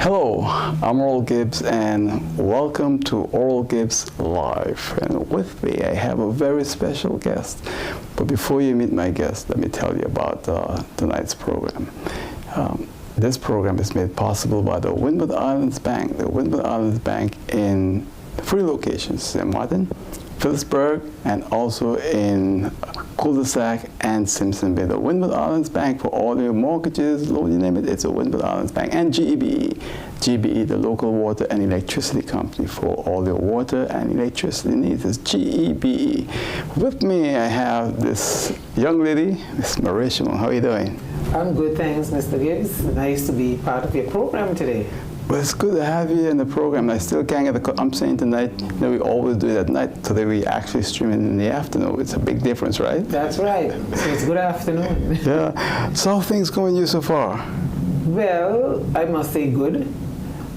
Hello, I'm Oral Gibbs and welcome to Oral Gibbs Live. And with me I have a very special guest. But before you meet my guest, let me tell you about tonight's program. This program is made possible by the Windward Islands Bank. The Windward Islands Bank in 3 locations, St. Martin, Phillipsburg, and also in Cul-de-sac and Simpson Bay. The Windward Islands Bank for all your mortgages, loan, you name it, it's a Windward Islands Bank. And GEBE, the local water and electricity company for all your water and electricity needs. It's GEBE. With me, I have this young lady, Miss Maria Chemont. How are you doing? I'm good, thanks, Mr. Gibbs. Nice to be part of your program today. Well, it's good to have you in the program. I still can't get the. I'm saying tonight, we always do it at night. Today we actually stream it in the afternoon. It's a big difference, right? That's right. So it's good afternoon. Yeah. So how things going you so far? Well, I must say good.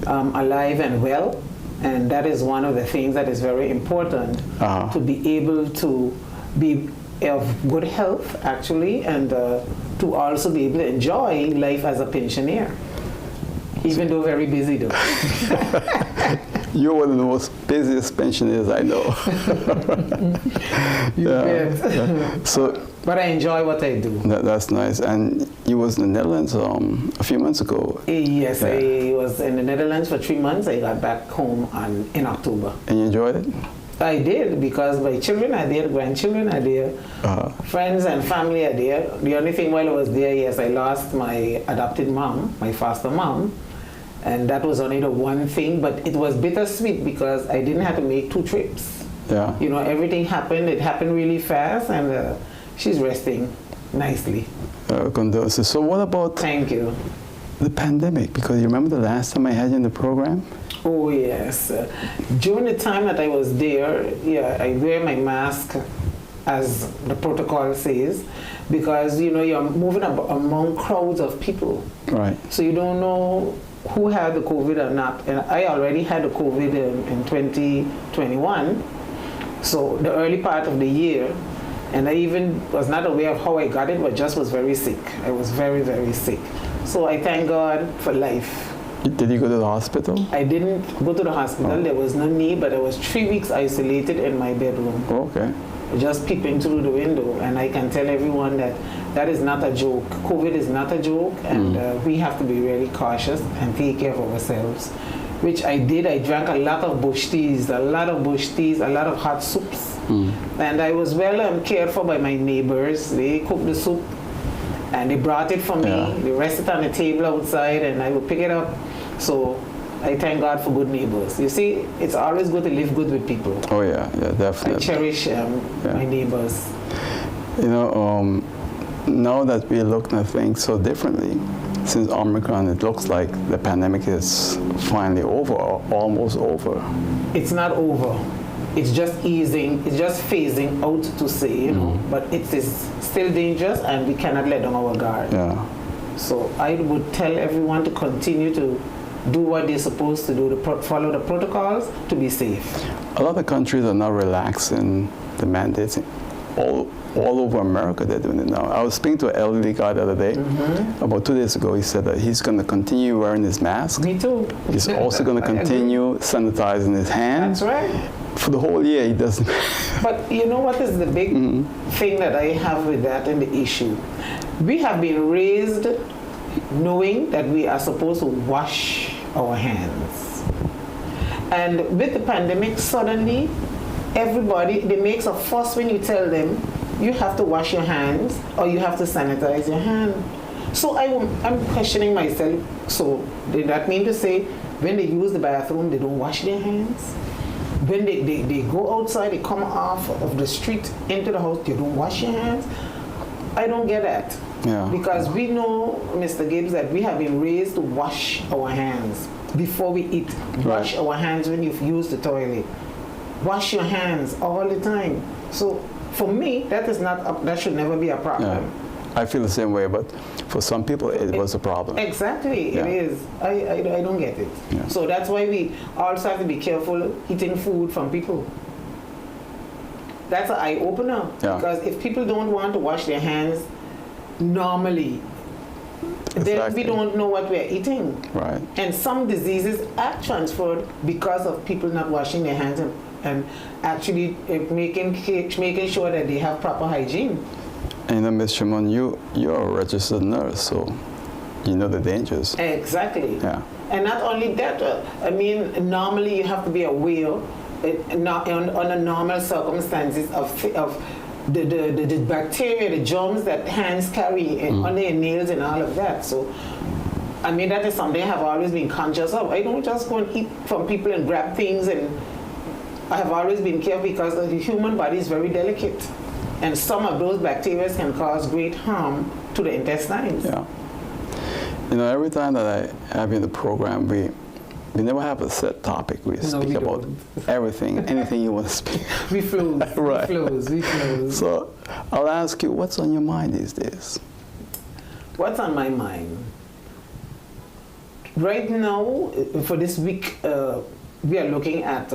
Alive and well. And that is one of the things that is very important, to be able to be of good health, actually, and to also be able to enjoy life as a pensioner. Even though very busy though. You're one of the most busiest pensioners I know. Yeah. So, but I enjoy what I do. That's nice. And you was in the Netherlands a few months ago. Yes, yeah. I was in the Netherlands for 3 months. I got back home in October. And you enjoyed it? I did, because my children are there, grandchildren are there, friends and family are there. The only thing while I was there, yes, I lost my adopted mom, my foster mom. And that was only the one thing, but it was bittersweet because I didn't have to make 2 trips. Yeah. You know, everything happened. It happened really fast, and she's resting nicely. Condolences. So what about Thank you. The pandemic? Because you remember the last time I had you in the program? Oh, yes. During the time that I was there, yeah, I wear my mask as the protocol says, because, you know, you're moving among crowds of people. Right. So you don't know who had the COVID or not. And I already had the COVID in 2021, so the early part of the year, and I even was not aware of how I got it, but just was very sick. I was very, very sick. So I thank God for life. Did you go to the hospital? I didn't go to the hospital. There was no need, but I was 3 weeks isolated in my bedroom. Oh, okay. Just peeping through the window, and I can tell everyone that that is not a joke. COVID is not a joke, and we have to be really cautious and take care of ourselves, which I did. I drank a lot of bush teas, a lot of hot soups, and I was well cared for by my neighbors. They cooked the soup, and they brought it for me. Yeah. They rested on the table outside, and I would pick it up. So I thank God for good neighbors. You see, it's always good to live good with people. Oh yeah, definitely. I cherish my neighbors. You know, now that we're looking at things so differently, since Omicron, it looks like the pandemic is finally over, or almost over. It's not over. It's just easing, it's just phasing out, to say, you know, but it is still dangerous, and we cannot let down our guard. Yeah. So I would tell everyone to continue to do what they're supposed to do, to follow the protocols, to be safe. A lot of countries are now relaxing the mandates. All over America, they're doing it now. I was speaking to an elderly guy the other day. About 2 days ago, he said that he's going to continue wearing his mask. Me too. He's also going to continue sanitizing his hands. That's right. For the whole year, he doesn't. But you know what is the big thing that I have with that and the issue? We have been raised knowing that we are supposed to wash our hands. And with the pandemic, suddenly, everybody, they makes a fuss when you tell them, you have to wash your hands or you have to sanitize your hand. So I'm questioning myself. So did that mean to say, when they use the bathroom, they don't wash their hands? When they go outside, they come off of the street into the house, they don't wash your hands? I don't get that. Yeah. Because we know, Mr. Gibbs, that we have been raised to wash our hands before we eat. Wash our hands when you've used the toilet. Wash your hands all the time. So for me, that should never be a problem. Yeah. I feel the same way, but for some people it was a problem. Exactly, yeah. It is. I don't get it. Yeah. So that's why we also have to be careful eating food from people. That's an eye-opener. Yeah. Because if people don't want to wash their hands normally, then we don't know what we're eating. Right. And some diseases are transferred because of people not washing their hands and actually making sure that they have proper hygiene. And Ms. Chemont, you're a registered nurse, so you know the dangers. Exactly. Yeah. And not only that, I mean, normally you have to be aware under normal circumstances of the bacteria, the germs that hands carry under your nails and all of that. So, I mean, that is something I have always been conscious of. I don't just go and eat from people and grab things, and I have always been careful because the human body is very delicate. And some of those bacteria can cause great harm to the intestines. Yeah. You know, every time that I have in the program, we never have a set topic. We speak about everything, anything you want to speak. We flows. Right. We flows. So I'll ask you, what's on your mind these days? What's on my mind? Right now, for this week, we are looking at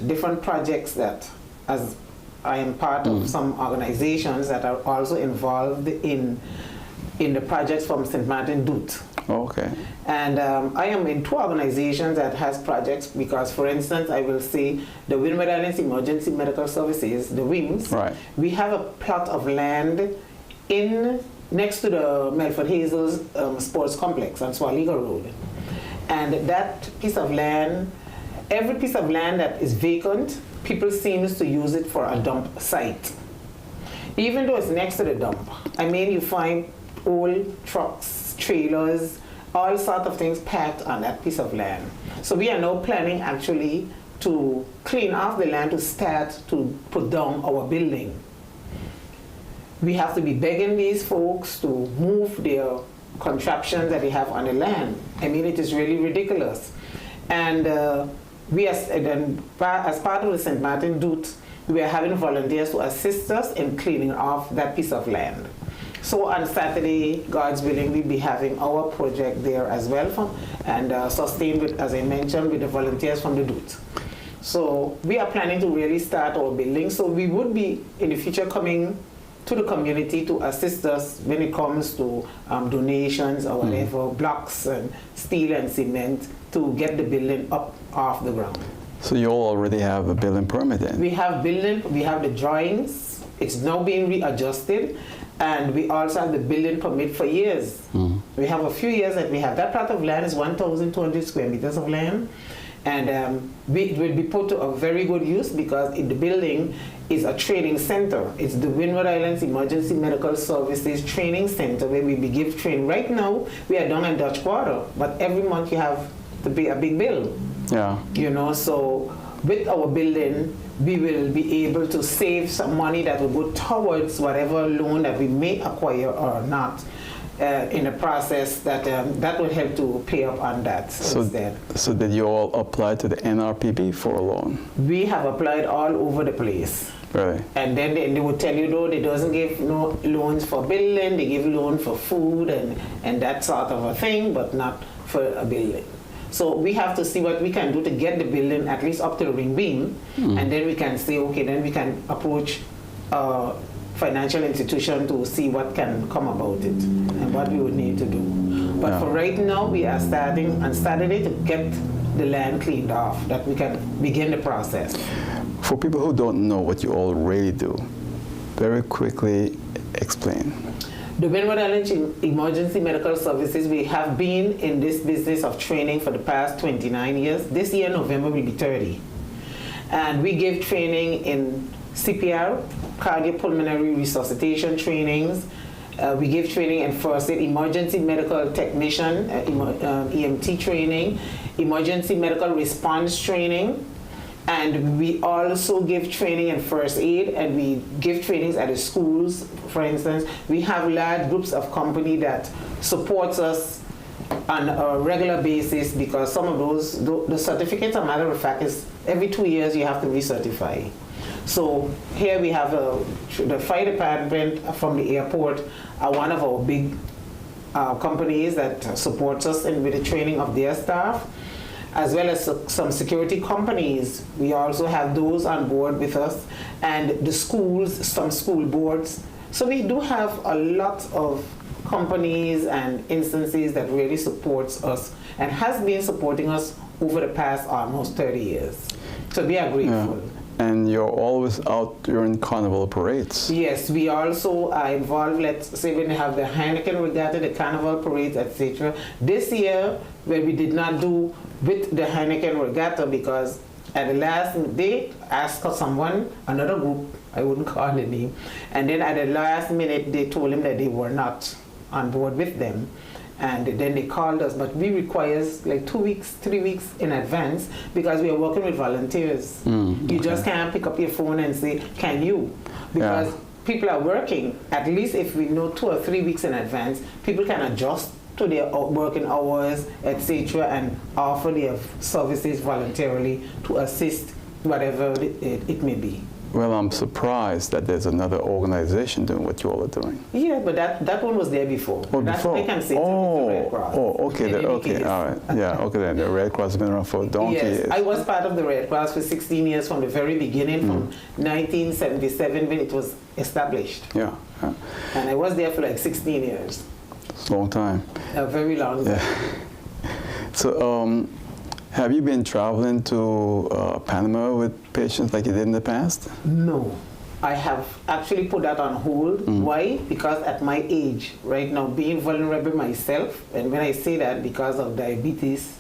different projects that, as I am part of some organizations that are also involved in the projects from St. Martin Dute. Oh, okay. And I am in two organizations that has projects because, for instance, I will say the Windward Islands Emergency Medical Services, the WIMS. Right. We have a plot of land next to the Melford Hazels Sports Complex on Swaliga Road. And that piece of land, every piece of land that is vacant, people seems to use it for a dump site. Even though it's next to the dump. I mean, you find old trucks, trailers, all sorts of things packed on that piece of land. So we are now planning actually to clean off the land to start to put down our building. We have to be begging these folks to move their contraptions that they have on the land. I mean, it is really ridiculous. And as part of the St. Martin Dute, we are having volunteers to assist us in cleaning off that piece of land. So on Saturday, God's willing, we'll be having our project there as well, and sustained with, as I mentioned, with the volunteers from the Dute. So we are planning to really start our building. So we would be in the future coming to the community to assist us when it comes to donations or whatever, blocks and steel and cement to get the building up off the ground. So you all already have a building permit then? We have building, we have the drawings. It's now being readjusted. And we also have the building permit for years. We have a few years that we have. That plot of land is 1,200 square meters of land. And it will be put to a very good use because the building is a training center. It's the Windward Islands Emergency Medical Services Training Center where we give training. Right now, we are down in Dutch Quarter, but every month you have to pay a big bill. Yeah. You know, so with our building, we will be able to save some money that will go towards whatever loan that we may acquire or not in the process that will help to pay up on that instead. So did you all apply to the NRPB for a loan? We have applied all over the place. Really? And then they would tell you, though, they doesn't give no loans for building, they give loan for food and that sort of a thing, but not for a building. So we have to see what we can do to get the building at least up to the ring beam, and then we can say, okay, then we can approach a financial institution to see what can come about it and what we would need to do. But for right now, we are starting on Saturday to get the land cleaned off, that we can begin the process. For people who don't know what you all really do, very quickly explain. The Windward Islands Emergency Medical Services, we have been in this business of training for the past 29 years. This year, November, will be 30. And we give training in CPR, cardiopulmonary resuscitation trainings. We give training in first aid, emergency medical technician, EMT training, emergency medical response training. And we also give training in first aid, and we give trainings at the schools. For instance, we have large groups of company that supports us on a regular basis because some of those, the certificates, a matter of fact, is every 2 years you have to recertify. So here we have the fire department from the airport, one of our big companies that supports us with the training of their staff, as well as some security companies. We also have those on board with us, and the schools, some school boards. So we do have a lot of companies and instances that really supports us and has been supporting us over the past almost 30 years. So we are grateful. Yeah. And you're always out during carnival parades. Yes, we also are involved, let's say when they have the Heineken Regatta, the carnival parades, etc. This year, where we did not do with the Heineken Regatta because at the last, they asked someone, another group, I wouldn't call the name, and then at the last minute they told him that they were not on board with them. And then they called us, but we requires like 2 weeks, 3 weeks in advance because we are working with volunteers. You just can't pick up your phone and say, can you? Because people are working. At least if we know 2 or 3 weeks in advance, people can adjust to their working hours, etc., and offer their services voluntarily to assist whatever it may be. Well, I'm surprised that there's another organization doing what you all are doing. Yeah, but that one was there before. Oh, That's before? what I can say. Oh, the Red Cross. okay, okay, all right. Yeah, okay then. The Red Cross has been around for donkey Yes, years. I was part of the Red Cross for 16 years from the very beginning, from 1977 when it was established. Yeah, And I was there for like 16 years. it's a long time. A very long time. Yeah. So, have you been traveling to Panama with patients like you did in the past? No. I have actually put that on hold. Why? Because at my age, right now, being vulnerable myself, and when I say that because of diabetes,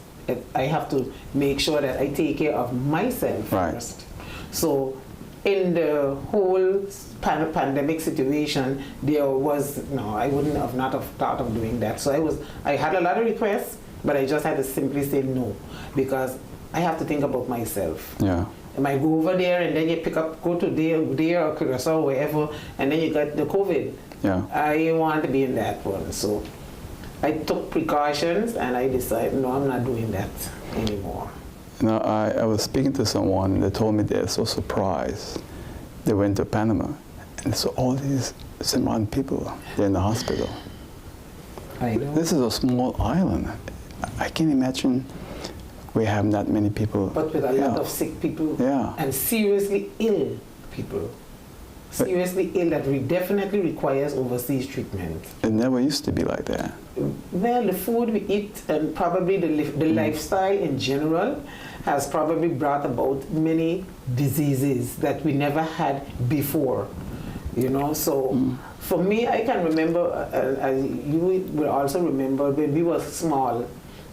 I have to make sure that I take care of myself first. So in the whole pandemic situation, there was, no, I wouldn't have not have thought of doing that. So I had a lot of requests, but I just had to simply say no, because I have to think about myself. Yeah. I might go over there and then you go to there or Curacao or wherever, and then you got the COVID. Yeah. I want to be in that one. So I took precautions and I decided, no, I'm not doing that anymore. You know, I was speaking to someone and they told me they're so surprised. They went to Panama and saw all these Chemont people. They're in the hospital. I know. This is a small island. I can't imagine we have that many people. But with a lot of sick people and seriously ill people. Seriously ill that definitely requires overseas treatment. It never used to be like that. Well, the food we eat and probably the lifestyle in general has probably brought about many diseases that we never had before. You know, so for me, I can remember, you will also remember when we were small,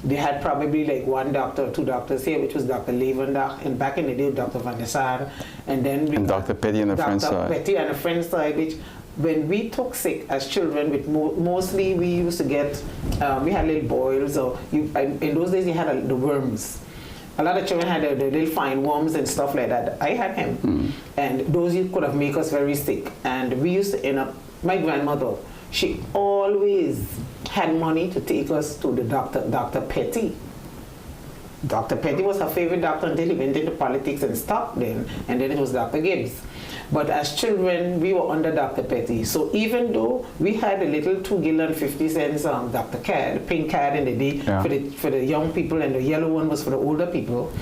they had probably like 1 doctor or 2 doctors here, which was Dr. Levendag, and back in the day, Dr. Van der Sar, and then and Dr. Petty on the French side. Dr. Petty on the French side, which when we took sick as children, with mostly we used to get, we had little boils, or in those days you had the worms. A lot of children had the little fine worms and stuff like that. I had him, and those could have made us very sick. And we used to end up, my grandmother, she always had money to take us to the doctor, Dr. Petty. Dr. Petty was her favorite doctor until he went into politics and stopped then, and then it was Dr. Gibbs. But as children, we were under Dr. Petty. So even though we had a little $2.50 Dr. Cad, the pink card in the day for the young people, and the yellow one was for the older people.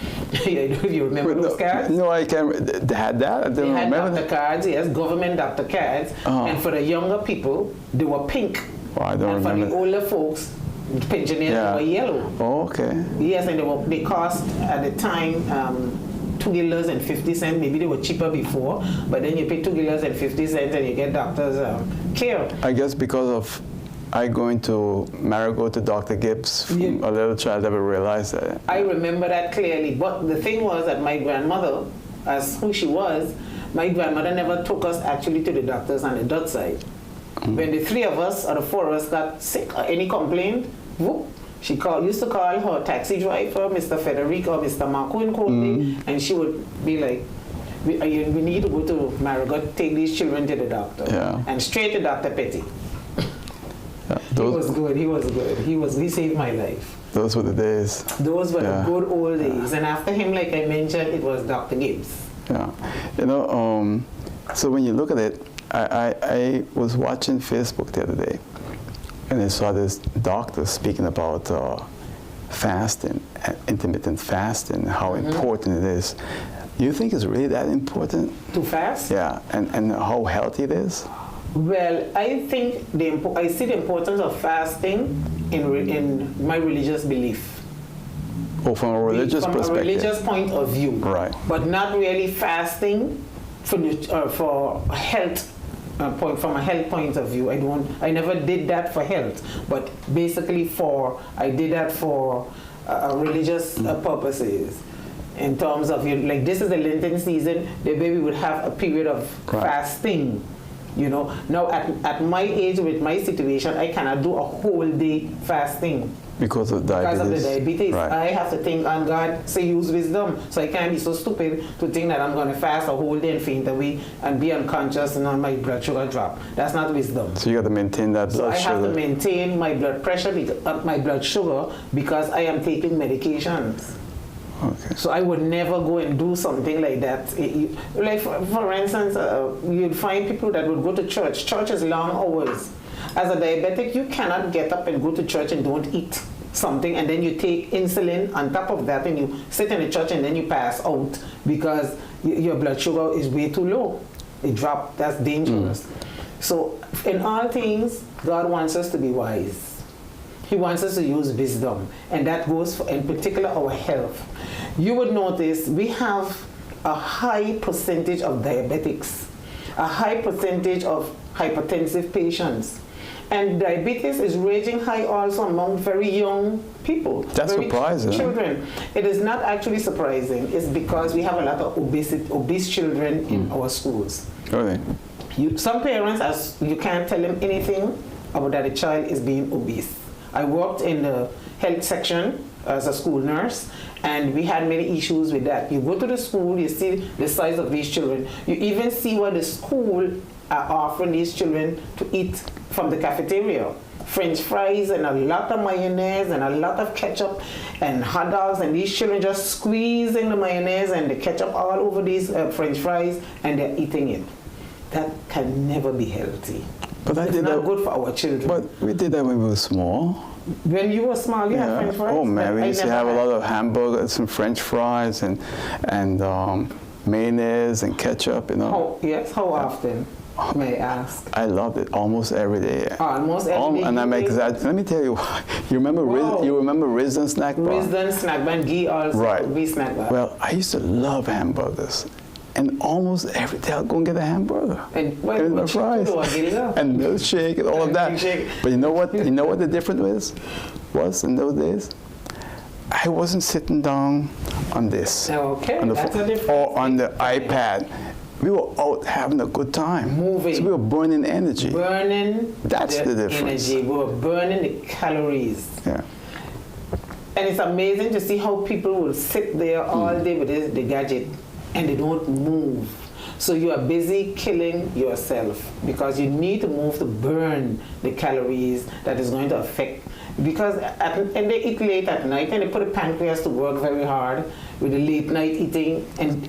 You remember those cards? No, I can't. They had that? I don't remember. They had Dr. cards, yes, government Dr. cards. And for the younger people, they were pink. Oh, I don't remember. And for the older folks, pensioners were yellow. Oh, okay. Yes, and they cost at the time $2.50. Maybe they were cheaper before, but then you pay $2.50 and you get doctor's care. I guess because of I going to Marigold to Dr. Gibbs from a little child, I never realized that. I remember that clearly, but the thing was that my grandmother, as who she was, my grandmother never took us actually to the doctors on the Dutch side. When the 3 of us or the 4 of us got sick or any complaint, whoop, she used to call her taxi driver, Mr. Federico or Mr. Marcoon called me, and she would be like, we need to go to Marigold, take these children to the doctor. And straight to Dr. Petty. He was good, he was good. He saved my life. Those were the days. Those were the good old days. And after him, like I mentioned, it was Dr. Gibbs. Yeah. You know, so when you look at it, I was watching Facebook the other day, and I saw this doctor speaking about fasting, intermittent fasting, how important it is. Do you think it's really that important? To fast? Yeah, and how healthy it is? Well, I think I see the importance of fasting in my religious belief. Or from a religious From perspective. a religious point of view. Right. But not really fasting for health point, from a health point of view. I never did that for health, but basically I did that for religious purposes. In terms of, like, this is the Lenten season, the baby would have a period of fasting. Now at my age, with my situation, I cannot do a whole day fasting. Because of diabetes. Because of the diabetes. Right. I have to think, and God say use wisdom. So I can't be so stupid to think that I'm going to fast a whole day and faint away and be unconscious and my blood sugar drop. That's not wisdom. So you got to maintain that blood sugar. So I have to maintain my blood pressure, my blood sugar, because I am taking medications. Okay. So I would never go and do something like that. Like for instance, you'd find people that would go to church. Church is long hours. As a diabetic, you cannot get up and go to church and don't eat something, and then you take insulin on top of that, and you sit in the church and then you pass out because your blood sugar is way too low. It dropped. That's dangerous. So in all things, God wants us to be wise. He wants us to use wisdom, and that goes for, in particular, our health. You would notice we have a high percentage of diabetics, a high percentage of hypertensive patients. And diabetes is raging high also among very young people. That's surprising. Children. It is not actually surprising. It's because we have a lot of obese children in our schools. Really? Some parents, you can't tell them anything about that a child is being obese. I worked in the health section as a school nurse, and we had many issues with that. You go to the school, you see the size of these children. You even see what the school are offering these children to eat from the cafeteria. French fries and a lot of mayonnaise and a lot of ketchup and hot dogs, and these children just squeezing the mayonnaise and the ketchup all over these French fries, and they're eating it. That can never be healthy. But it's not good for our children. But we did that when we were small. When you were small, you had French fries? Oh man, we used to have a lot of hamburgers and French fries and mayonnaise and ketchup, Oh, yes, how often? May I ask? I loved it almost every day. Almost every day. And I'm exaggerating. Let me tell you, you remember Raisin snack bar? Raisin snack bar and ghee also. Right. Ghee snack bar. Well, I used to love hamburgers. And almost every day I'll go and get a hamburger. And fries. And milkshake and all of that. But you know what the difference was in those days? I wasn't sitting down on this. Okay, on the that's a difference. Or on the iPad. We were out having a good time. Moving. So we were burning energy. That's the difference. Energy. We were burning the calories. Yeah. And it's amazing to see how people will sit there all day with the gadget and they don't move. So you are busy killing yourself because you need to move to burn the calories that is going to affect. Because and they eat late at night, and they put the pancreas to work very hard with the late night eating and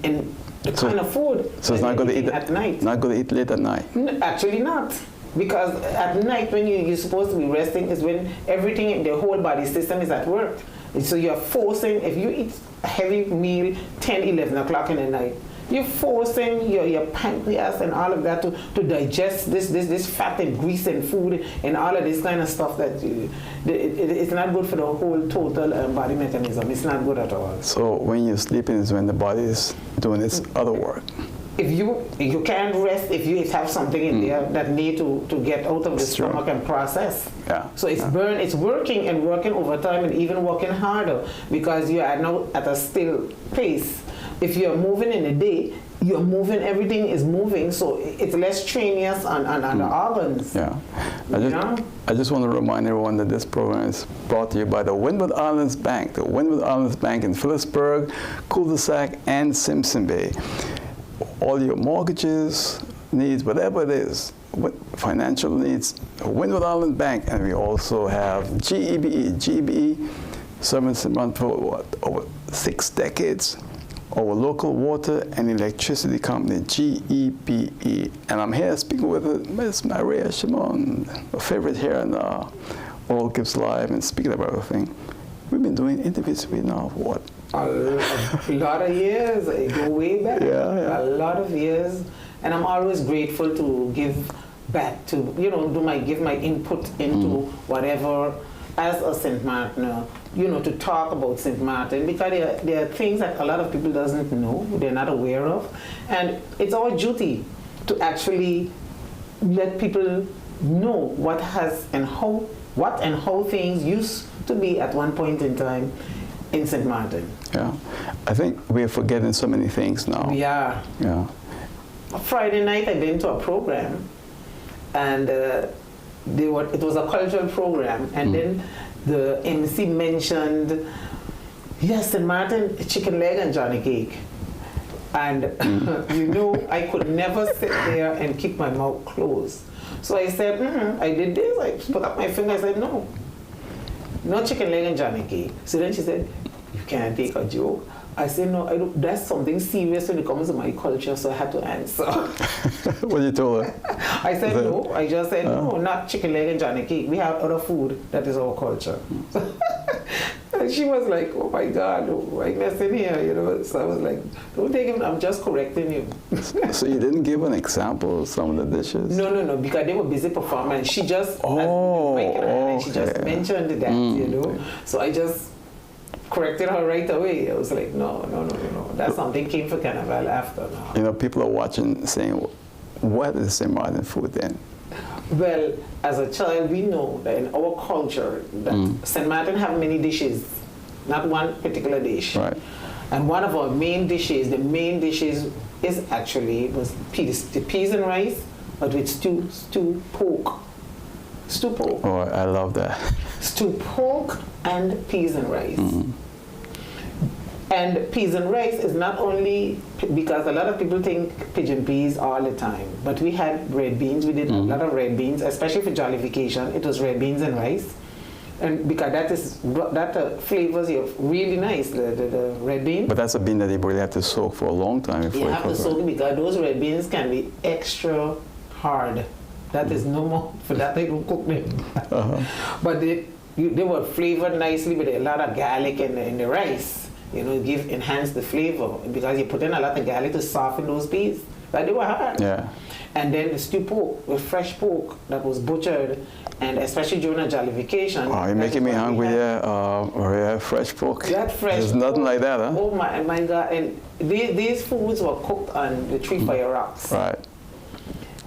the kind of food. So it's not going to eat at night. Not going to eat late at night. Actually not. Because at night when you're supposed to be resting is when everything in the whole body system is at work. And so you're forcing, if you eat a heavy meal 10, 11 o'clock in the night, you're forcing your pancreas and all of that to digest this fat and grease and food and all of this kind of stuff that it's not good for the whole total body mechanism. It's not good at all. So when you're sleeping is when the body is doing its other work. If you can't rest, if you have something in there that need to get out of the stomach and process. Yeah. So it's working and working over time and even working harder because you are now at a still pace. If you're moving in a day, you're moving, everything is moving, so it's less strenuous on the organs. Yeah. I just want to remind everyone that this program is brought to you by the Windward Islands Bank. The Windward Islands Bank in Phillipsburg, Cul-de-Sac, and Simpson Bay. All your mortgages, needs, whatever it is, financial needs, Windward Island Bank, and we also have GEBE, service run for over 6 decades. Our local water and electricity company, GEBE. And I'm here speaking with Ms. Maria Chemont, a favorite here in Oral Gibbs Live, and speaking about everything. We've been doing interviews with now for what? A lot of years. I go way back. Yeah. A lot of years. And I'm always grateful to give back to, give my input into whatever as a St. Martin, to talk about St. Martin, because there are things that a lot of people doesn't know, they're not aware of, and it's our duty to actually let people know what and how things used to be at one point in time in St. Martin. Yeah, I think we're forgetting so many things now. We are. Yeah. Friday night I went to a program, and it was a cultural program, and then the MC mentioned, yes, St. Martin, chicken leg and Johnny cake. And I could never sit there and keep my mouth closed. So I said, I did this. I put up my finger. I said, no chicken leg and Johnny cake. So then she said, you can't take a joke. I said, no, I don't. That's something serious when it comes to my culture, so I had to answer. What did you tell her? I said, no. I just said, no, not chicken leg and Johnny cake. We have other food that is our culture. And she was like, oh my God, why messing here, So I was like, don't take him, I'm just correcting you. So you didn't give an example of some of the dishes? No, because they were busy performing. She just, she just mentioned that, So I just corrected her right away. I was like, no. That's something came for Carnival after now. People are watching saying, what is St. Martin food then? Well, as a child, we know that in our culture, that St. Martin have many dishes, not one particular dish. Right. And one of our main dishes, the main dishes was peas and rice, but with stew pork. Stew pork. Oh, I love that. Stew pork and peas and rice. And peas and rice is not only because a lot of people think pigeon peas all the time, but we had red beans. We did a lot of red beans, especially for jollification. It was red beans and rice, and because that flavors you really nice, the red bean. But that's a bean that you really have to soak for a long time before you have to soak it, because those red beans can be extra hard. That is no more. For that they don't cook them. But they were flavored nicely with a lot of garlic in the rice. Enhance the flavor, because you put in a lot of garlic to soften those peas. But they were hard. Yeah. And then the stew pork, with fresh pork that was butchered, and especially during a jollification. Oh, you're making me hungry there. Fresh pork. That fresh There's nothing like that, huh? Oh my God. And these foods were cooked on the three fire rocks. Right.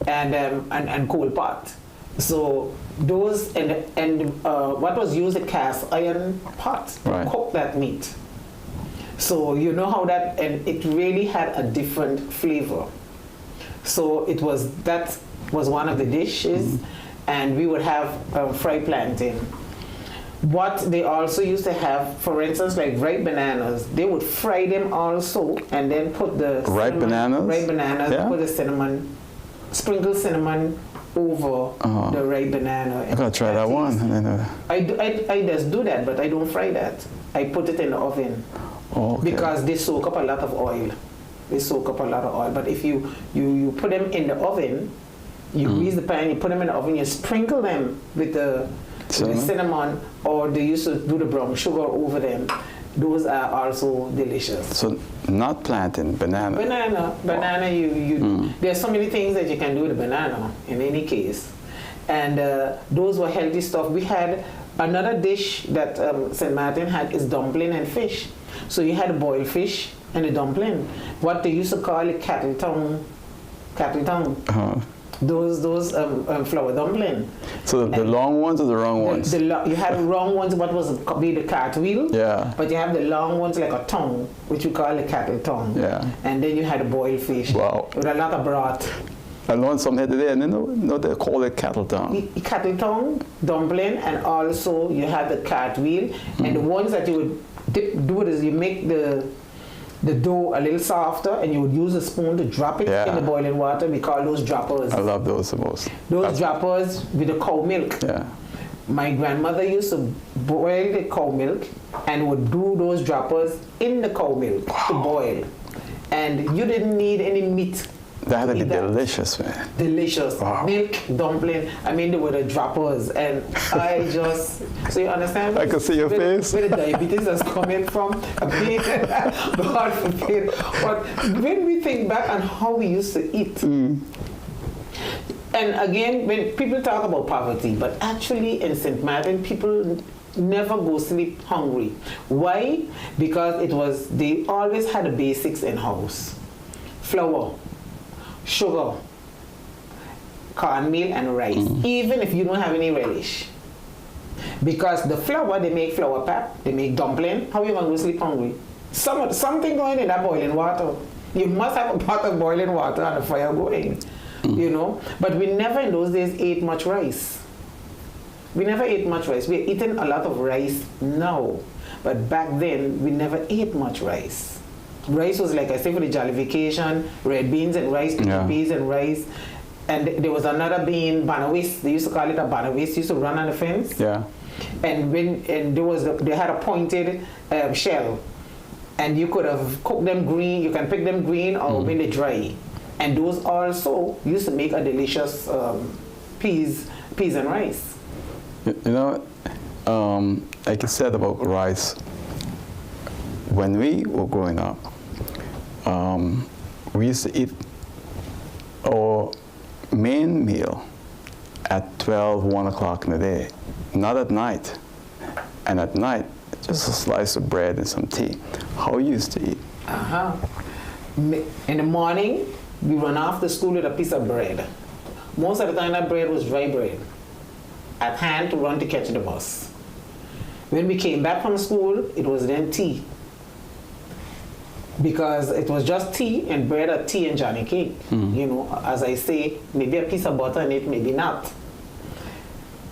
And coal pot. So those, and what was used, a cast iron pot to cook that meat. So you know how that, and it really had a different flavor. So that was one of the dishes, and we would have fried plantain. What they also used to have, for instance, like ripe bananas, they would fry them also, and then put the ripe bananas, yeah? Put the cinnamon, sprinkle cinnamon over the ripe banana. I gotta try that one. I just do that, but I don't fry that. I put it in the oven. Oh, okay. Because they soak up a lot of oil. But if you put them in the oven, you grease the pan, you put them in the oven, you sprinkle them with the cinnamon, or they used to do the brown sugar over them. Those are also delicious. So not plantain, banana. Banana, there's so many things that you can do with a banana in any case. And those were healthy stuff. We had another dish that St. Martin had is dumpling and fish. So you had a boiled fish and a dumpling. What they used to call it cattle tongue. Those flour dumpling. So the long ones or the wrong ones? You had the wrong ones, what was be the cartwheel. Yeah. But you have the long ones like a tongue, which we call a cattle tongue. Yeah. And then you had a boiled fish. Wow. With a lot of broth. I learned something today, and they call it cattle tongue. Cattle tongue, dumpling, and also you have the cartwheel. And the ones that you would do it is you make the dough a little softer, and you would use a spoon to drop it in the boiling water. We call those droppers. I love those the most. Those droppers with the cow milk. Yeah. My grandmother used to boil the cow milk and would do those droppers in the cow milk to boil. And you didn't need any meat. That had to be delicious, man. Delicious. Wow. Milk, dumpling. I mean, they were the droppers. And I just, so you understand? I can see your face. Where the diabetes is coming from. God forbid. But when we think back on how we used to eat, And again, when people talk about poverty, but actually in St. Martin, people never go sleep hungry. Why? Because they always had the basics in house. Flour, sugar, cornmeal, and rice, even if you don't have any relish. Because the flour, they make flour pap, they make dumpling. How are you going to go sleep hungry? Something going in that boiling water. You must have a pot of boiling water and a fire going, you know. But we never in those days ate much rice. We never ate much rice. We're eating a lot of rice now. But back then, we never ate much rice. Rice was, like I say, for the jollification, red beans and rice, peas and rice. And there was another bean, banawis. They used to call it a banawis. Used to run on the fence. Yeah. And they had a pointed shell, and you could have cooked them green. You can pick them green or when they dry. And those also used to make a delicious peas and rice. You know, like you said about rice, when we were growing up, we used to eat our main meal at 12, 1 o'clock in the day, not at night. And at night, just a slice of bread and some tea. How you used to eat? In the morning, we run off to school with a piece of bread. Most of the time, that bread was dry bread, at hand to run to catch the bus. When we came back from school, it was then tea. Because it was just tea and bread or tea and Johnny cake. You know, as I say, maybe a piece of butter in it, maybe not.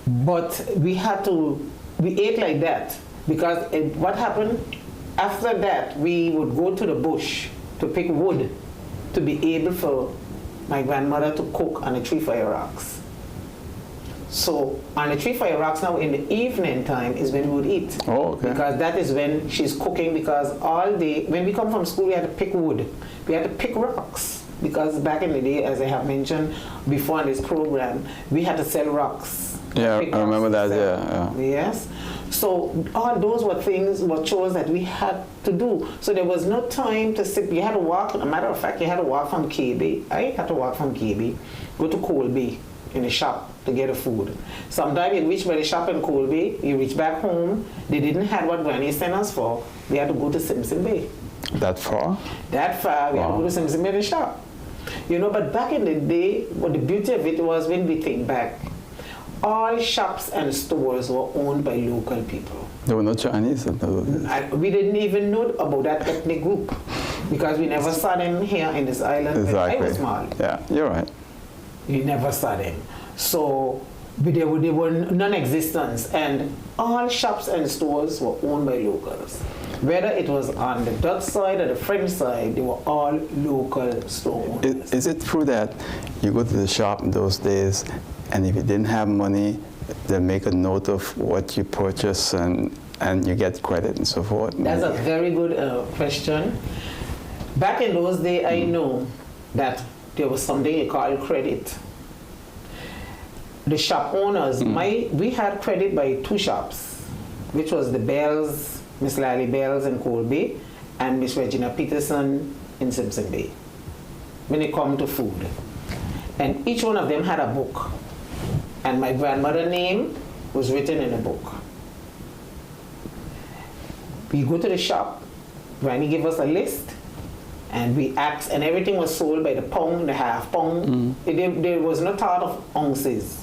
But we ate like that. Because what happened, after that, we would go to the bush to pick wood to be able for my grandmother to cook on the 3 fire rocks. So on the 3 fire rocks now in the evening time is when we would eat. Oh, okay. Because that is when she's cooking, because all day, when we come from school, we had to pick wood. We had to pick rocks. Because back in the day, as I have mentioned before in this program, we had to sell rocks. Yeah, I remember that, yeah. Yes. So all those were chores that we had to do. So there was no time to sit. You had to walk. As a matter of fact, you had to walk from KB. I had to walk from KB, go to Colby in the shop to get the food. Sometimes you reach by the shop in Colby, you reach back home, they didn't have what Granny sent us for. We had to go to Simpson Bay. That far? That far, we had to go to Simpson Bay in the shop. You know, but back in the day, what the beauty of it was, when we think back, all shops and stores were owned by local people. There were no Chinese? We didn't even know about that ethnic group because we never saw them here in this island. Exactly. When I was small. Yeah, you're right. We never saw them. So they were non-existent, and all shops and stores were owned by locals. Whether it was on the Dutch side or the French side, they were all local store owners. Is it true that you go to the shop in those days, and if you didn't have money, they make a note of what you purchase and you get credit and so forth? That's a very good question. Back in those days, I know that there was something you call credit. The shop owners, we had credit by 2 shops, which was the Bells, Miss Lally Bells in Colby, and Miss Regina Peterson in Simpson Bay, when it come to food. And each one of them had a book. And my grandmother's name was written in the book. We go to the shop, Granny gave us a list, and we asked, and everything was sold by the pound, the half pound. There was no thought of ounces.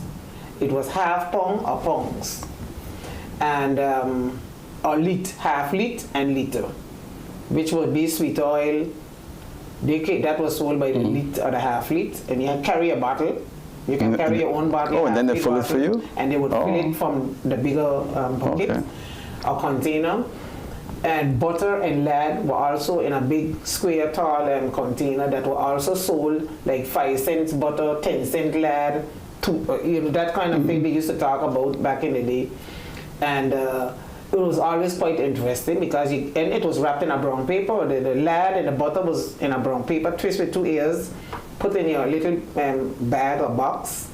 It was half pound or pounds. And or half lit and liter, which would be sweet oil. That was sold by the lit or the half lit, and you had carry a bottle. You can carry your own bottle. Oh, and then they fill it for you? And they would fill it from the bigger bucket or container. And butter and lard were also in a big square tall container that were also sold, like 5 cents butter, 10 cent lard, that kind of thing they used to talk about back in the day. And it was always quite interesting because it was wrapped in a brown paper. The lard and the butter was in a brown paper, twist with 2 ears, put in your little bag or box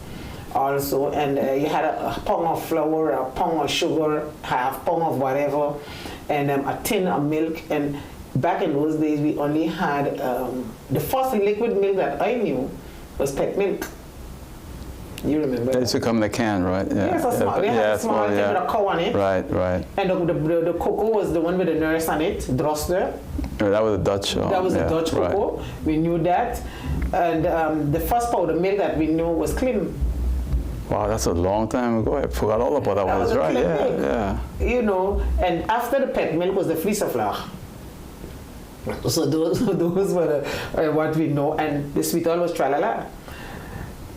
also. And you had a pound of flour, a pound of sugar, half pound of whatever, and a tin of milk. And back in those days, we only had the first liquid milk that I knew was pet milk. You remember? They used to come in a can, right? Yeah. Yes, a small. They had a small thing with a cow on it. Right, right. And the cocoa was the one with the nurse on it, Droster. Yeah, that was a Dutch. That was a Dutch cocoa. Right. We knew that. And the first powder milk that we knew was Klim. Wow, that's a long time ago. I forgot all about that. Was right. Yeah. You know, and after the pet milk was the Friesevlag. So those were what we know. And the sweet oil was Tralala.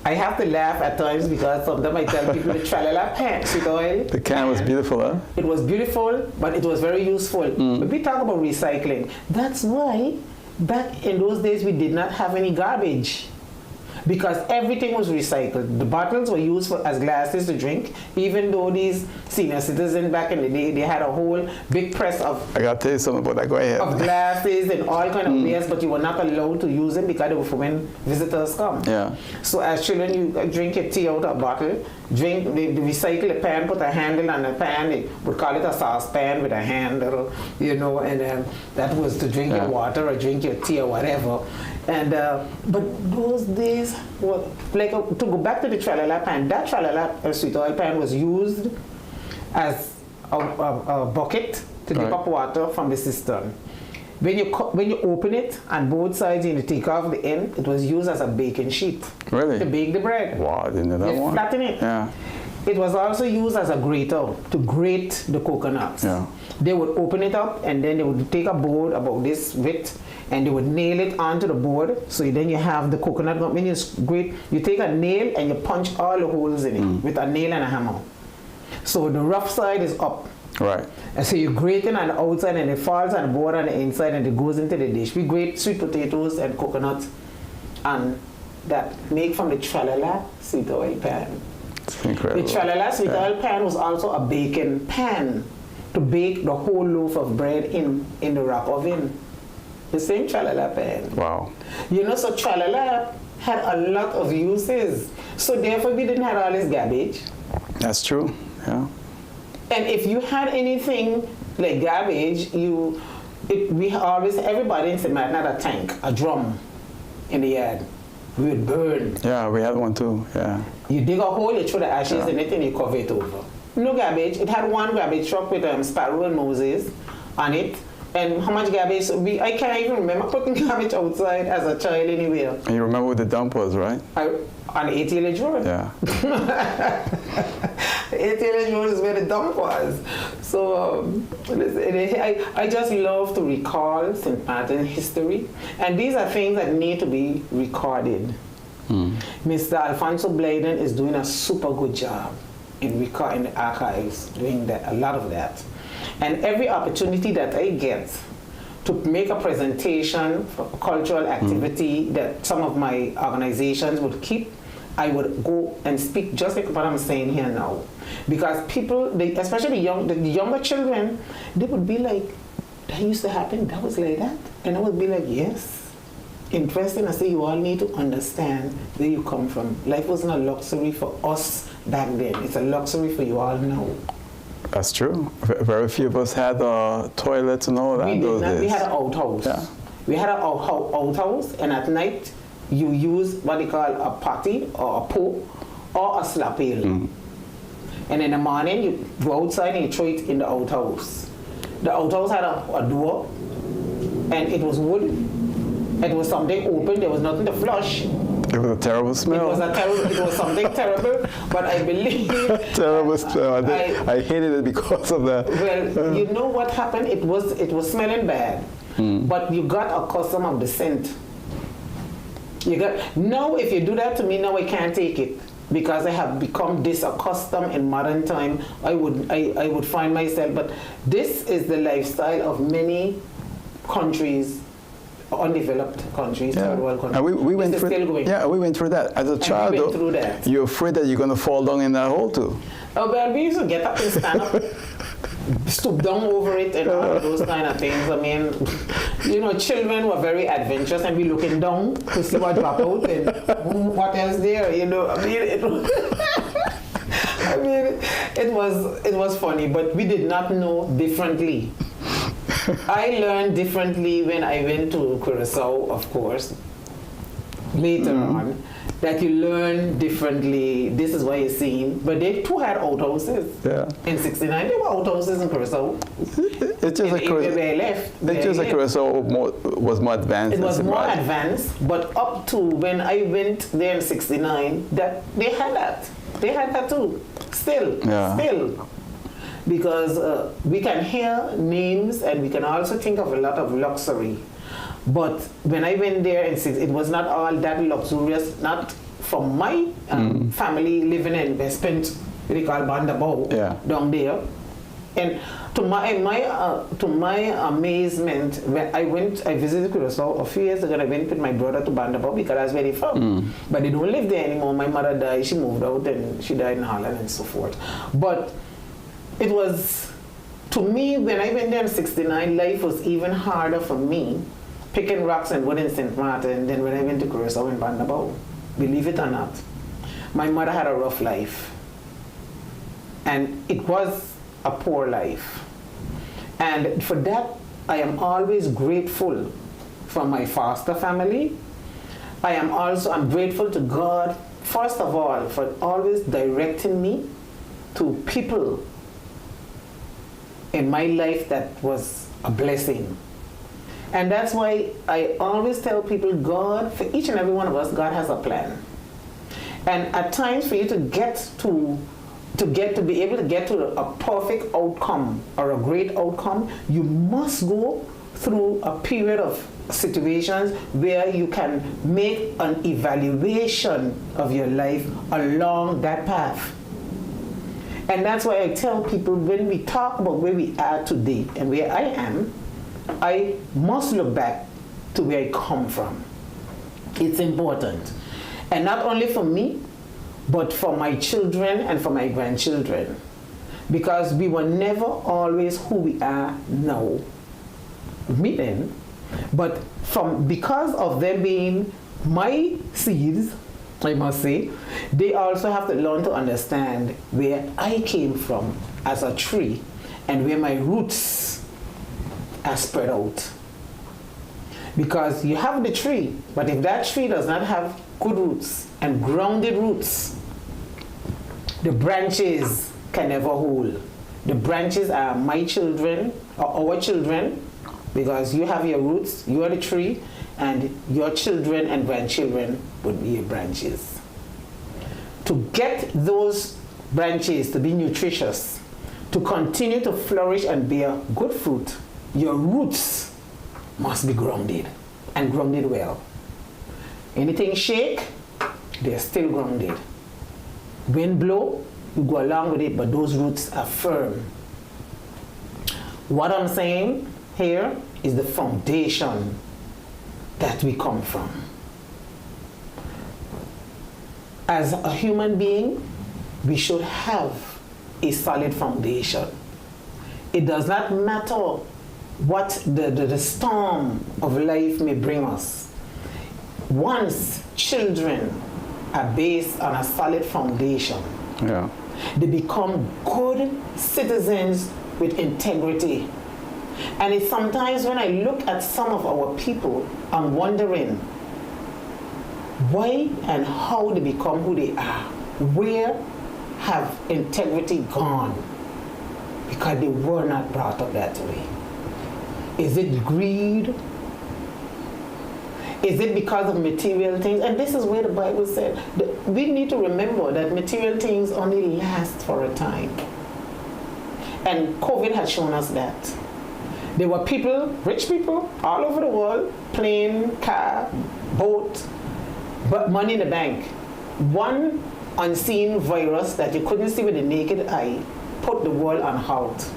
I have to laugh at times because sometimes I tell people the Tralala pan, sweet oil. The can was beautiful, huh? It was beautiful, but it was very useful. But we talk about recycling. That's why back in those days we did not have any garbage. Because everything was recycled. The bottles were used as glasses to drink, even though these senior citizens back in the day, they had a whole big press of... I got to tell you something about that. Go ahead. ...of glasses and all kind of wares, but you were not allowed to use them because they were for when visitors come. Yeah. So as children, you drink your tea out of a bottle, they recycle a pan, put a handle on the pan, they would call it a saucepan with a handle, you know, and that was to drink your water or drink your tea or whatever. And but those days, like to go back to the Tralala pan, that Tralala sweet oil pan was used as a bucket to dip up water from the cistern. When you open it on both sides and you take off the end, it was used as a baking sheet. Really? To bake the bread. Wow, I didn't know that one. Flatten it. Yeah. It was also used as a grater to grate the coconuts. Yeah. They would open it up and then they would take a board about this width and they would nail it onto the board. So then you have the coconut. When you grate, you take a nail and you punch all the holes in it with a nail and a hammer. So the rough side is up. Right. And so you grate it on the outside and it falls on the board on the inside and it goes into the dish. We grate sweet potatoes and coconuts and that make from the Tralala sweet oil pan. It's incredible. The Tralala sweet oil pan was also a baking pan to bake the whole loaf of bread in the rack oven. The same Tralala pan. Wow. You know, so Tralala had a lot of uses. So therefore we didn't have all this garbage. That's true, yeah. And if you had anything like garbage, everybody in St. Martin had a tank, a drum in the yard. We would burn. Yeah, we had one too, yeah. You dig a hole, you throw the ashes in it and you cover it over. No garbage. It had one garbage truck with Sparrow and Moses on it. And how much garbage? I can't even remember putting garbage outside as a child anywhere. And you remember what the dump was, right? On 8th Road. Yeah. 8th Road is where the dump was. So I just love to recall St. Martin history. And these are things that need to be recorded. Mr. Alfonso Blyden is doing a super good job in recording the archives, doing that, a lot of that. And every opportunity that I get to make a presentation for a cultural activity that some of my organizations would keep, I would go and speak just like what I'm saying here now. Because people, especially the younger children, they would be like, that used to happen, that was like that? And I would be like, yes. Interesting. I say, you all need to understand where you come from. Life wasn't a luxury for us back then. It's a luxury for you all now. That's true. Very few of us had toilets and all that. We had an outhouse. Yeah. We had an outhouse, and at night you use what they call a potty or a pot or a slap pail. And in the morning you go outside and you throw it in the outhouse. The outhouse had a door, and it was wood. It was something open. There was nothing to flush. It was a terrible smell. It was something terrible, but I believe... terrible smell. I hated it because of that. Well, you know what happened? It was smelling bad, but you got accustomed of the scent. Now, if you do that to me, now I can't take it. Because I have become disaccustomed in modern time, I would find myself, but this is the lifestyle of many countries, undeveloped countries, third world countries. And we went through, we went through that. As a child, you're afraid that you're going to fall down in that hole too. Oh, well, we used to get up and stand up, stoop down over it and all of those kind of things. I mean, you know, children were very adventurous and we looking down to see what drop out and what else there, you know. I mean, it was funny, but we did not know differently. I learned differently when I went to Curacao, of course. later on that you learn differently. This is why you're seeing. But they too had outhouses. Yeah. In 69, there were outhouses in Curacao. It's just Where they left. It's just like Curacao was more advanced. It was than more Zimbabwe. advanced, but up to when I went there in 69, that they had that. They had that too. Still. Because we can hear names and we can also think of a lot of luxury. But when I went there, it was not all that luxurious, not from my family living in Westpint, they call Bandabao, down there. And to my amazement, when I visited Curacao a few years ago, I went with my brother to Bandabao because that's where they from. But they don't live there anymore. My mother died, she moved out and she died in Holland and so forth. But it was, to me, when I went there in 69, life was even harder for me, picking rocks and wood in St. Martin, than when I went to Curacao and Bandabao. Believe it or not. My mother had a rough life. And it was a poor life. And for that, I am always grateful for my foster family. I'm grateful to God, first of all, for always directing me to people in my life that was a blessing. And that's why I always tell people, God, for each and every one of us, God has a plan. And at times for you to be able to get to a perfect outcome or a great outcome, you must go through a period of situations where you can make an evaluation of your life along that path. And that's why I tell people, when we talk about where we are today and where I am, I must look back to where I come from. It's important. And not only for me, but for my children and for my grandchildren. Because we were never always who we are now. Me then. But because of them being my seeds, I must say, they also have to learn to understand where I came from as a tree and where my roots are spread out. Because you have the tree, but if that tree does not have good roots and grounded roots, the branches can never hold. The branches are my children, or our children, because you have your roots, you are the tree, and your children and grandchildren would be your branches. To get those branches to be nutritious, to continue to flourish and bear good fruit, your roots must be grounded, and grounded well. Anything shake, they're still grounded. Wind blow, you go along with it, but those roots are firm. What I'm saying here is the foundation that we come from. As a human being, we should have a solid foundation. It does not matter what the storm of life may bring us. Once children are based on a solid foundation, they become good citizens with integrity. And it's sometimes when I look at some of our people, I'm wondering why and how they become who they are. Where have integrity gone? Because they were not brought up that way. Is it greed? Is it because of material things? And this is where the Bible said, we need to remember that material things only last for a time. And COVID has shown us that. There were people, rich people, all over the world, plane, car, boat, but money in the bank. One unseen virus that you couldn't see with the naked eye put the world on halt.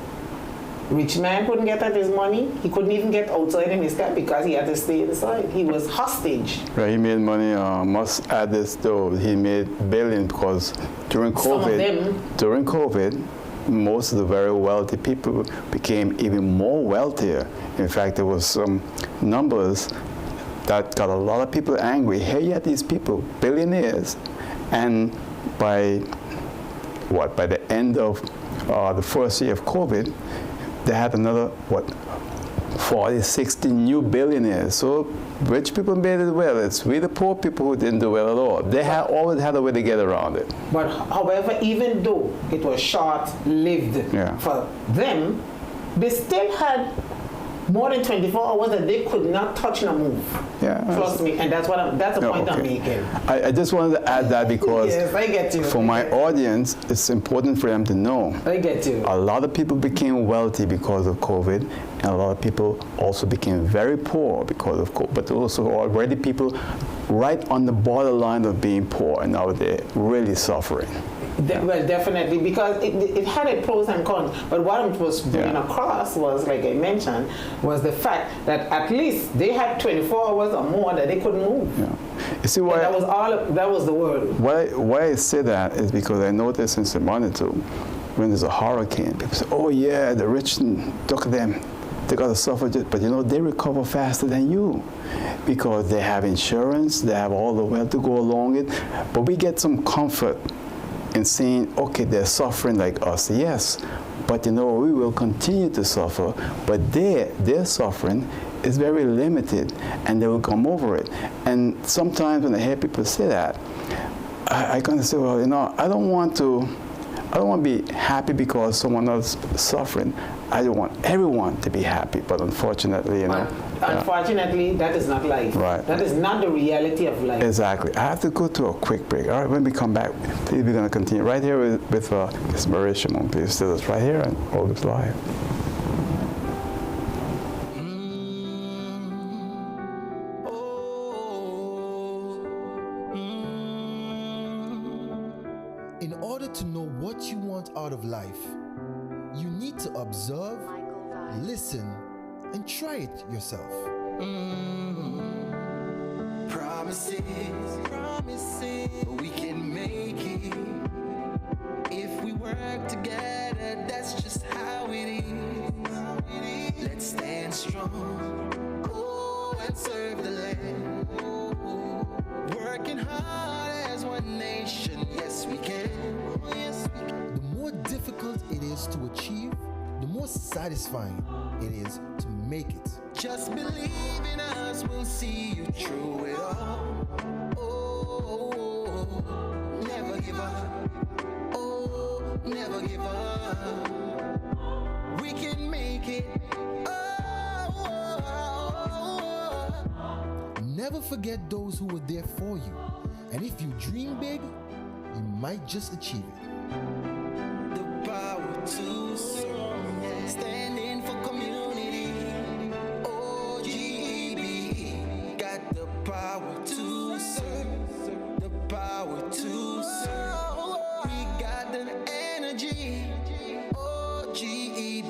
Rich man couldn't get at his money. He couldn't even get outside in his car because he had to stay inside. He was hostage. Right, he made money. Must add this though. He made billions because during COVID, most of the very wealthy people became even more wealthier. In fact, there was some numbers that got a lot of people angry. Here you had these people, billionaires, and by the end of the first year of COVID, they had another, 40, 60 new billionaires. So rich people made it well. It's we the poor people who didn't do well at all. They have always had a way to get around it. But however, even though it was short-lived Yeah. for them, they still had more than 24 hours that they could not touch nor move. Yeah. Trust me, and that's the point I'm making. I just wanted to add that because Yes, I get you. for my audience, it's important for them to know. I get you. A lot of people became wealthy because of COVID, and a lot of people also became very poor because of COVID. But also already people right on the borderline of being poor, and now they're really suffering. Well, definitely, because it had its pros and cons. But what it was bringing across was, like I mentioned, was the fact that at least they had 24 hours or more that they couldn't move. Yeah. You see why? And that was the word. Why I say that is because I noticed in Chemont too, when there's a hurricane, people say, "Oh yeah, the rich took them. They got to suffer," but you know they recover faster than you because they have insurance, they have all the wealth to go along it. But we get some comfort in saying, okay, they're suffering like us, yes, but you know, we will continue to suffer, but their suffering is very limited, and they will come over it. And sometimes when I hear people say that, I kind of say, well, you know, I don't want to be happy because someone else is suffering. I don't want everyone to be happy, but unfortunately, you know. Unfortunately, that is not life. Right. That is not the reality of life. Exactly. I have to go to a quick break. All right, when we come back, please, we're going to continue right here with Ms. Maria Chemont. Please stay with us right here on All Lives Live. In order to know what you want out of life, you need to observe, listen, and try it yourself. Promises, we can make it. If we work together, that's just how it is. Let's stand strong, and serve the land. Working hard as one nation, yes we can. The more difficult it is to achieve, the more satisfying it is to make it. Just believe in us, we'll see you through it all. Oh, never give up. Oh, never give up. We can make it. Never forget those who were there for you. And if you dream big, you might just achieve it. The power to serve, standing for community. OGB got the power to serve, the power to serve. We got the energy. OGB.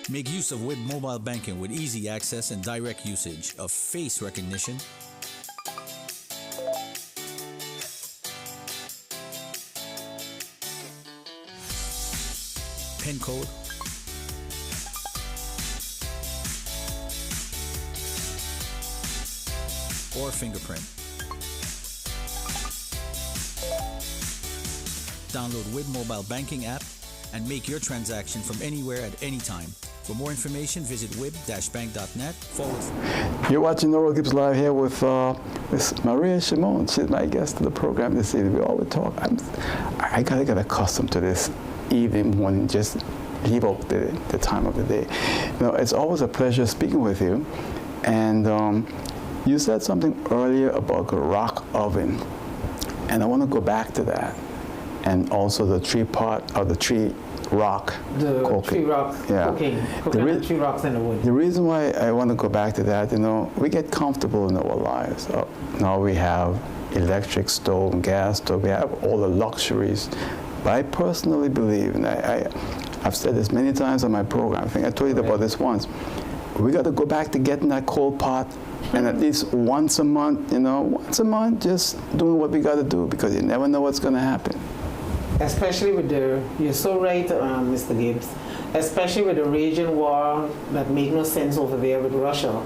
Make use of WIB mobile banking with easy access and direct usage of face recognition, PIN code, or fingerprint. Download WIB mobile banking app and make your transaction from anywhere at any time. For more information, visit wib-bank.net. You're watching Oral Gibbs Live here with Ms. Maria Chemont. She's my guest to the program this evening. We always talk. I gotta get accustomed to this evening when just leave out the time of the day. You know, it's always a pleasure speaking with you. And you said something earlier about a rock oven, and I want to go back to that. And also the tree pot, or the tree rock cooking. Tree rock cooking the tree rocks in the wood. The reason why I want to go back to that, you know, we get comfortable in our lives. Now we have electric stove, gas stove, we have all the luxuries. But I personally believe, and I've said this many times on my program, I think I told you about this once, we got to go back to getting that coal pot, and at least once a month, just doing what we got to do, because you never know what's going to happen. Especially with you're so right, Mr. Gibbs. especially with the raging war that make no sense over there with Russia,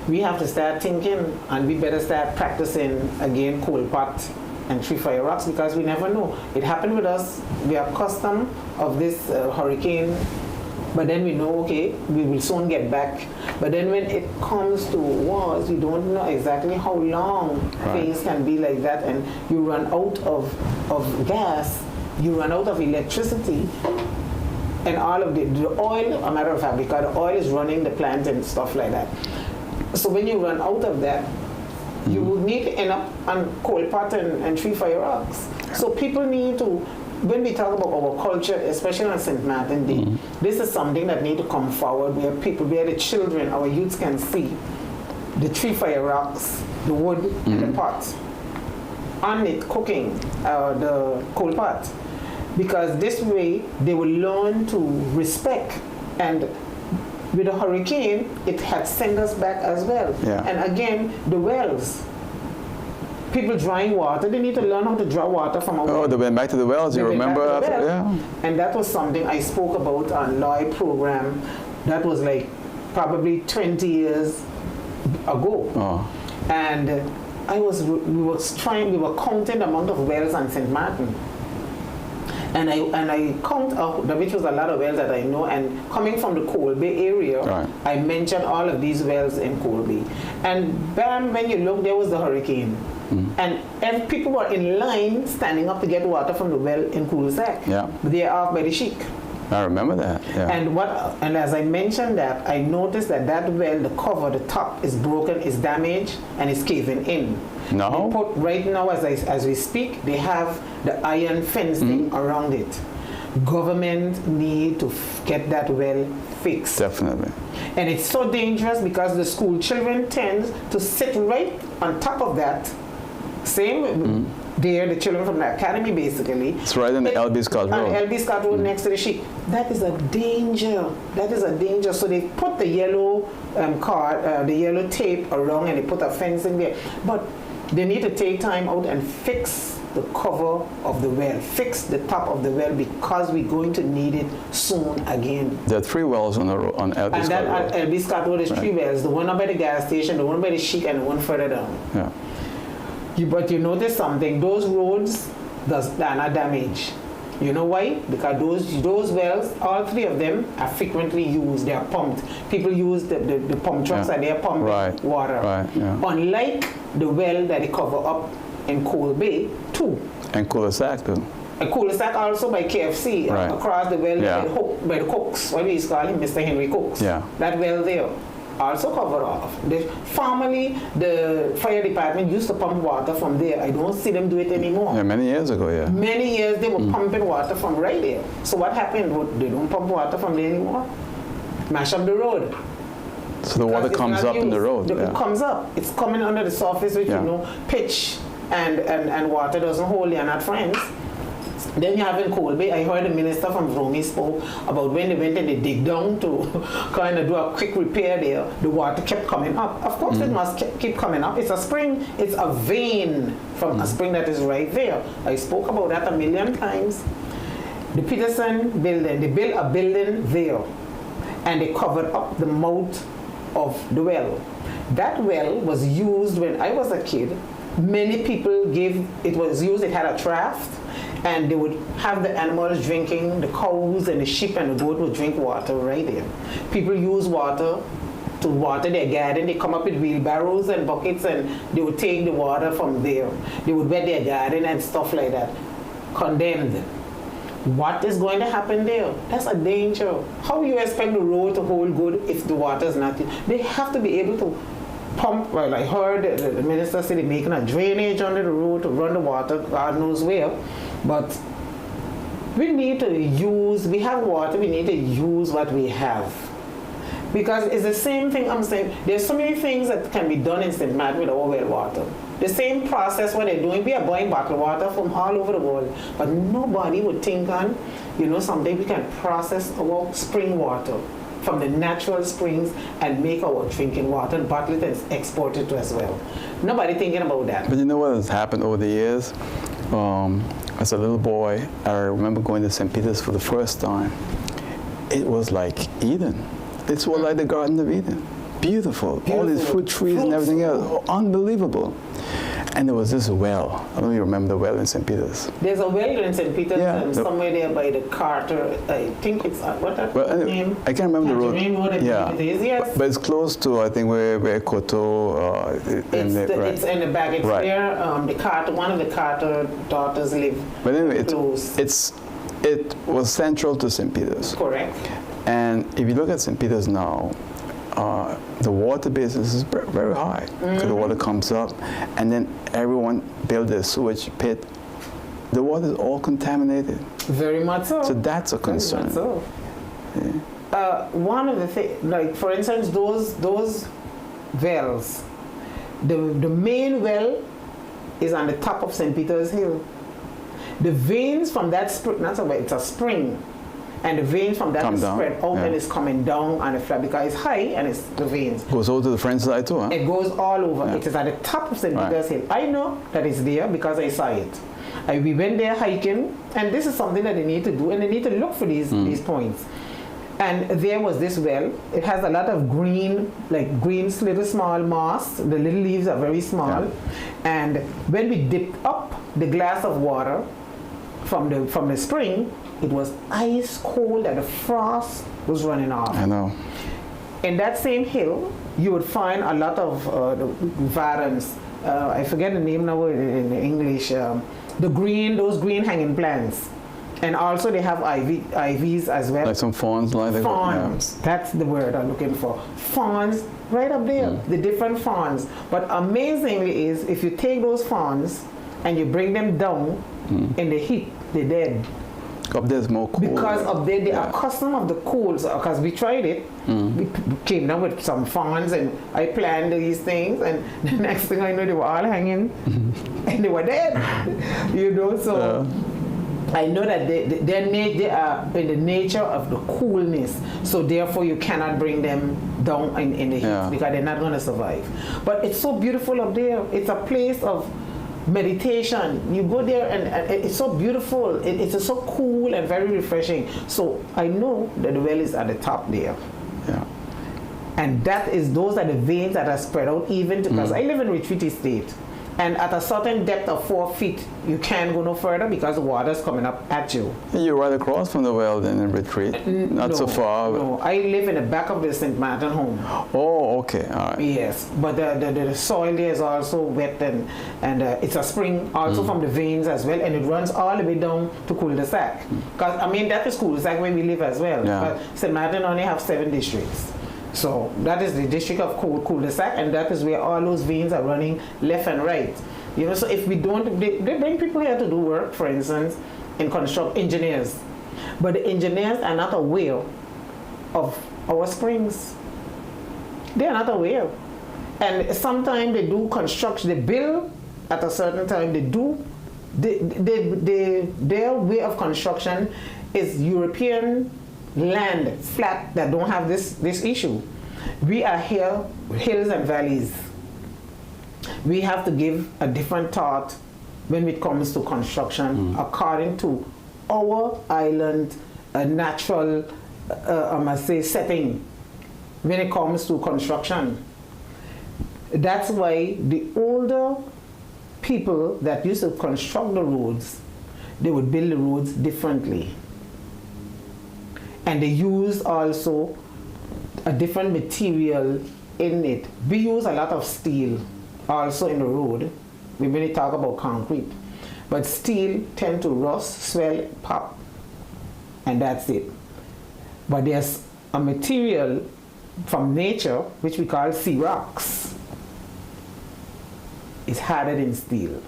we have to start thinking, and we better start practicing again coal pot and tree fire rocks, because we never know. It happened with us. We are accustomed of this hurricane, but then we know, okay, we will soon get back. But then when it comes to wars, you don't know exactly how long things can be like that, and you run out of gas, you run out of electricity, and all of the oil, a matter of fact, because the oil is running the plant and stuff like that. So when you run out of that, you would need to end up on coal pot and tree fire rocks. So people need to, when we talk about our culture, especially on St. Martin Day, this is something that need to come forward where people, where the children, our youths can see the tree fire rocks, the wood and the pot, on it cooking the coal pot. Because this way they will learn to respect, and with the hurricane, it had sent us back as well. Yeah. And again, the wells. People drawing water, they need to learn how to draw water from a well. Oh, they went back to the wells, They you went back remember? to the well. Yeah. And that was something I spoke about on Lloyd program. That was like probably 20 years ago. Oh. And we were counting the amount of wells on St. Martin. And I count out, which was a lot of wells that I know, and coming from the Coal Bay area, I mentioned all of these wells in Coal Bay. And bam, when you look, there was the hurricane. And people were in line standing up to get water from the well in Cul-de-sac. Yeah. They are off by the Sheik. I remember that. Yeah. And as I mentioned that, I noticed that well, the cover, the top is broken, is damaged, and is caving in. No. They put, right now, as we speak, they have the iron fencing around it. Government need to get that well fixed. Definitely. And it's so dangerous because the school children tend to sit right on top of that. Same there, the children from the academy basically. It's right on the LB Scott Road. On LB Scott Road next to the Sheik. That is a danger. That is a danger. So they put the yellow the yellow tape around, and they put a fencing there. But they need to take time out and fix the cover of the well, fix the top of the well, because we're going to need it soon again. There are 3 wells on LB Scott Road. And that LB Scott Road is 3 wells, the one up by the gas station, the one by the Sheik, and the one further down. Yeah. But you notice something, those roads are not damaged. You know why? Because those wells, all 3 of them are frequently used. They are pumped. People use the pump trucks and they are pumping water. Right, yeah. Unlike the well that they cover up in Coal Bay, 2. And cul-de-sac too. A cul-de-sac also by KFC, across the well by the Cooks. What do you call him? Mr. Henry Cooks. Yeah. That well there. Also covered off. Formerly, the fire department used to pump water from there. I don't see them do it anymore. Yeah, many years ago, yeah. Many years they were pumping water from right there. So what happened? They don't pump water from there anymore. Mash up the road. So the water comes up in the road. It comes up. It's coming under the surface, which pitch and water doesn't hold. They are not friends. Then you have in Coal Bay, I heard the minister from Vromi spoke about when they went and they dig down to kind of do a quick repair there, the water kept coming up. Of course it must keep coming up. It's a spring, it's a vein from a spring that is right there. I spoke about that a million times. The Peterson building, they built a building there and they covered up the mouth of the well. That well was used when I was a kid. Many people it had a draft. And they would have the animals drinking, the cows and the sheep and the goat would drink water right there. People use water to water their garden. They come up with wheelbarrows and buckets and they would take the water from there. They would wet their garden and stuff like that. Condemned. What is going to happen there? That's a danger. How you expect the road to hold good if the water is not? They have to be able to pump. Well, I heard the minister say they're making a drainage under the road to run the water, God knows where. But we need to we have water, we need to use what we have. Because it's the same thing I'm saying, there's so many things that can be done in St. Martin with our well water. The same process what they're doing, we are buying bottled water from all over the world, but nobody would think on, someday we can process our spring water from the natural springs and make our drinking water and bottle it and export it as well. Nobody thinking about that. But you know what has happened over the years? As a little boy, I remember going to St. Peter's for the first time. it was like Eden. It was like the Garden of Eden. Beautiful. All these Beautiful. fruit trees and everything else. Unbelievable. And there was this well. I don't know if you remember the well in St. Peter's. There's a well in St. Peter's Yeah, and somewhere there by the Carter. I think it's what that Well, name? I can't remember the road. Tangerine Road, I Yeah, believe it is, yes. but it's close to, I think, where Koto. It's in the back. It's Right. where the Carter, one of the Carter daughters live. But anyway, close. it was central to St. Peter's. Correct. And if you look at St. Peter's now, the water basis is very high because the water comes up, and then everyone built a sewage pit. The water is all contaminated. Very much so. So that's a concern. Very much so. One of the things, like for instance, those wells, the main well is on the top of St. Peter's Hill. The veins from that spring, that's a well, it's a spring, and the veins from that Come is down, spread out yeah. and it's coming down on the flat because it's high and it's the veins. Goes over to the French side too, huh? It goes all over. Yeah. It is at the top of St. Right. Peter's Hill. I know that it's there because I saw it. We went there hiking, and this is something that they need to do, and they need to look for these points. And there was this well. It has a lot of green, like green little small moss. The little leaves are very small. Yeah. And when we dipped up the glass of water from the spring, it was ice cold and the frost was running off. I know. In that same hill, you would find a lot of the varans. I forget the name now in English. Those green hanging plants. And also they have ivies as well. Like some fawns, like that. Fawns. That's the word I'm looking for. Fawns, right up there. The different fawns. But amazingly is, if you take those fawns and you bring them down in the heat, they're dead. Up there's more cool. Because up there, they are accustomed of the colds. Because we tried it, we came down with some fawns, and I planned these things, and the next thing I know, they were all hanging, and they were dead. So I know that they are in the nature of the coolness, so therefore you cannot bring them down in the heat because they're not going to survive. But it's so beautiful up there. It's a place of meditation. You go there and it's so beautiful. It's so cool and very refreshing. So I know that the well is at the top there. Yeah. And those are the veins that are spread out even because I live in Retreat Estate. And at a certain depth of 4 feet, you can't go no further because the water's coming up at you. You're right across from the well then in Retreat. Not so far. No, I live in the back of the St. Martin home. Oh, okay. All right. Yes, but the soil there is also wet and it's a spring also from the veins as well, and it runs all the way down to cul-de-sac. Because, that is cul-de-sac where we live as well. Yeah. But St. Martin only have 7 districts. So that is the district of cul-de-sac, and that is where all those veins are running left and right. So if we don't, they bring people here to do work, for instance, in construction, engineers. But the engineers are not aware of our springs. They are not aware. And sometimes they do construction, they build at a certain time, their way of construction is European land, flat, that don't have this issue. We are here, hills and valleys. We have to give a different thought when it comes to construction according to our island natural, I must say, setting when it comes to construction. That's why the older people that used to construct the roads, they would build the roads differently. And they use also a different material in it. We use a lot of steel also in the road. We really talk about concrete. But steel tend to rust, swell, pop, and that's it. But there's a material from nature which we call sea rocks. It's harder than steel.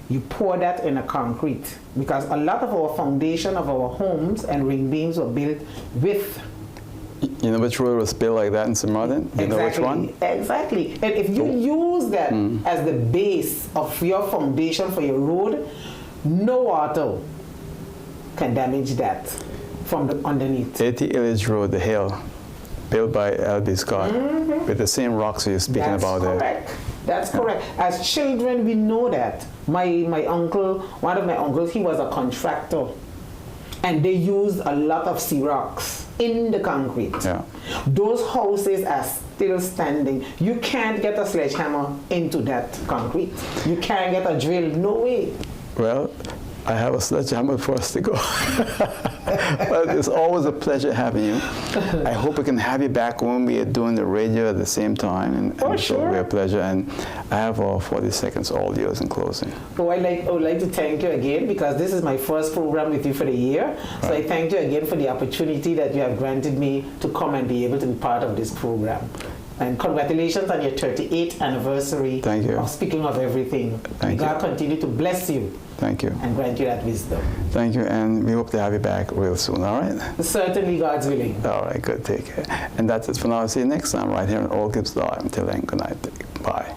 You pour that in a concrete because a lot of our foundation of our homes and ring beams were built with. You know which road was built like that in St. Martin? You know which one? Exactly. And if you use that as the base of your foundation for your road, no water can damage that from the underneath. 80 Illich Road, the hill, built by L.B. Scott, with the same rocks you're speaking about there. That's correct. That's correct. As children, we know that. My uncle, one of my uncles, he was a contractor. and they used a lot of Xerox in the concrete. Yeah. Those houses are still standing. You can't get a sledgehammer into that concrete. You can't get a drill, no way. Well, I have a sledgehammer for us to go. But it's always a pleasure having you. I hope we can have you back when we are doing the radio at the same time. And For so sure. it'll be a pleasure. And I have 40 seconds, all yours in closing. So I would like to thank you again, because this is my first program with you for the year. So I thank you again for the opportunity that you have granted me to come and be able to be part of this program. And congratulations on your 38th anniversary. Thank you. Of Speaking of Everything. Thank May you. God continue to bless you Thank you. and grant you that wisdom. Thank you. And we hope to have you back real soon, all right? Certainly, God's willing. All right, good. Take care. And that's it for now. See you next time right here on All Gibbs Live. Until then, good night. Bye.